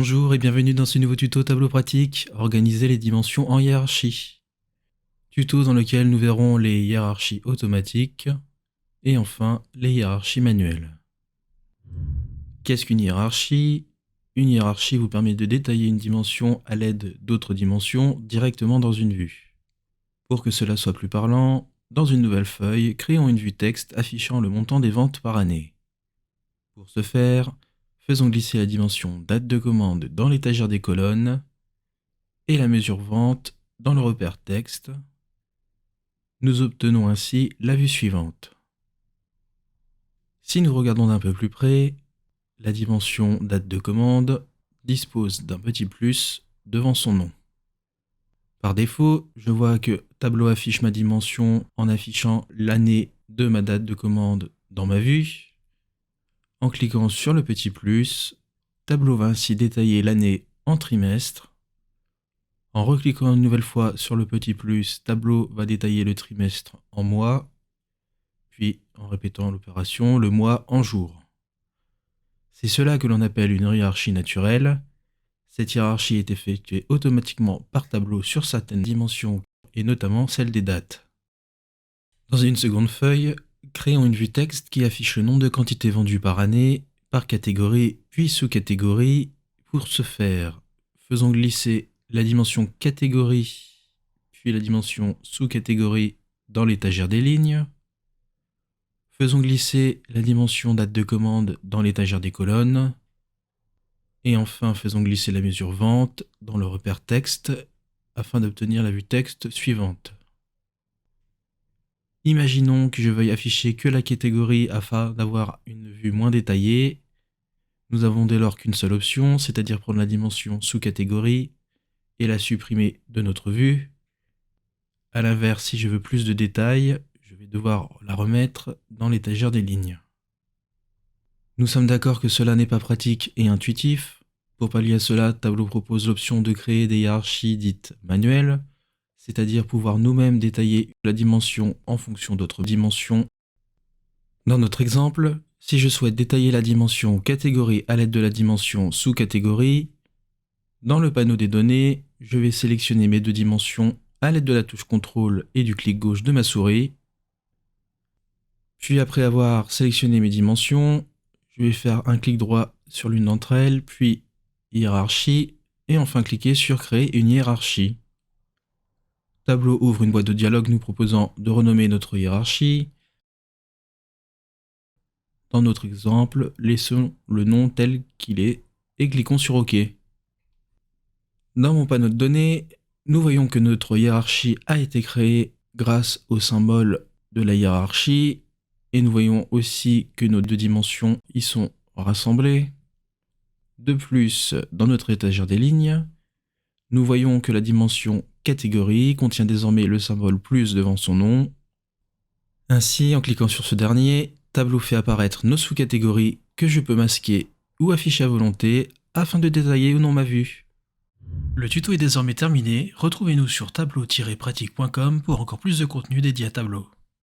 Bonjour et bienvenue dans ce nouveau tuto tableau pratique, organiser les dimensions en hiérarchie. Tuto dans lequel nous verrons les hiérarchies automatiques et enfin les hiérarchies manuelles. Qu'est-ce qu'une hiérarchie? Une hiérarchie vous permet de détailler une dimension à l'aide d'autres dimensions directement dans une vue. Pour que cela soit plus parlant, dans une nouvelle feuille, créons une vue texte affichant le montant des ventes par année. Pour ce faire, faisons glisser la dimension date de commande dans l'étagère des colonnes et la mesure vente dans le repère texte. Nous obtenons ainsi la vue suivante. Si nous regardons d'un peu plus près, la dimension date de commande dispose d'un petit plus devant son nom. Par défaut, je vois que Tableau affiche ma dimension en affichant l'année de ma date de commande dans ma vue. En cliquant sur le petit plus, Tableau va ainsi détailler l'année en trimestre. En recliquant une nouvelle fois sur le petit plus, Tableau va détailler le trimestre en mois, puis en répétant l'opération, le mois en jours. C'est cela que l'on appelle une hiérarchie naturelle. Cette hiérarchie est effectuée automatiquement par Tableau sur certaines dimensions et notamment celle des dates. Dans une seconde feuille, créons une vue texte qui affiche le nombre de quantités vendues par année, par catégorie, puis sous-catégorie. Pour ce faire, faisons glisser la dimension catégorie, puis la dimension sous-catégorie dans l'étagère des lignes. Faisons glisser la dimension date de commande dans l'étagère des colonnes. Et enfin, faisons glisser la mesure vente dans le repère texte afin d'obtenir la vue texte suivante. Imaginons que je veuille afficher que la catégorie afin d'avoir une vue moins détaillée. Nous avons dès lors qu'une seule option, c'est-à-dire prendre la dimension sous-catégorie et la supprimer de notre vue. A l'inverse, si je veux plus de détails, je vais devoir la remettre dans l'étagère des lignes. Nous sommes d'accord que cela n'est pas pratique et intuitif. Pour pallier à cela, Tableau propose l'option de créer des hiérarchies dites manuelles, c'est-à-dire pouvoir nous-mêmes détailler la dimension en fonction d'autres dimensions. Dans notre exemple, si je souhaite détailler la dimension catégorie à l'aide de la dimension sous-catégorie, dans le panneau des données, je vais sélectionner mes deux dimensions à l'aide de la touche CTRL et du clic gauche de ma souris. Puis après avoir sélectionné mes dimensions, je vais faire un clic droit sur l'une d'entre elles, puis hiérarchie, et enfin cliquer sur créer une hiérarchie. Tableau ouvre une boîte de dialogue nous proposant de renommer notre hiérarchie. Dans notre exemple, laissons le nom tel qu'il est et cliquons sur OK. Dans mon panneau de données, nous voyons que notre hiérarchie a été créée grâce au symbole de la hiérarchie et nous voyons aussi que nos deux dimensions y sont rassemblées. De plus, dans notre étagère des lignes, nous voyons que la dimension catégorie contient désormais le symbole plus devant son nom. Ainsi, en cliquant sur ce dernier, Tableau fait apparaître nos sous-catégories que je peux masquer ou afficher à volonté afin de détailler ou non ma vue. Le tuto est désormais terminé, retrouvez-nous sur tableau-pratique.com pour encore plus de contenu dédié à Tableau.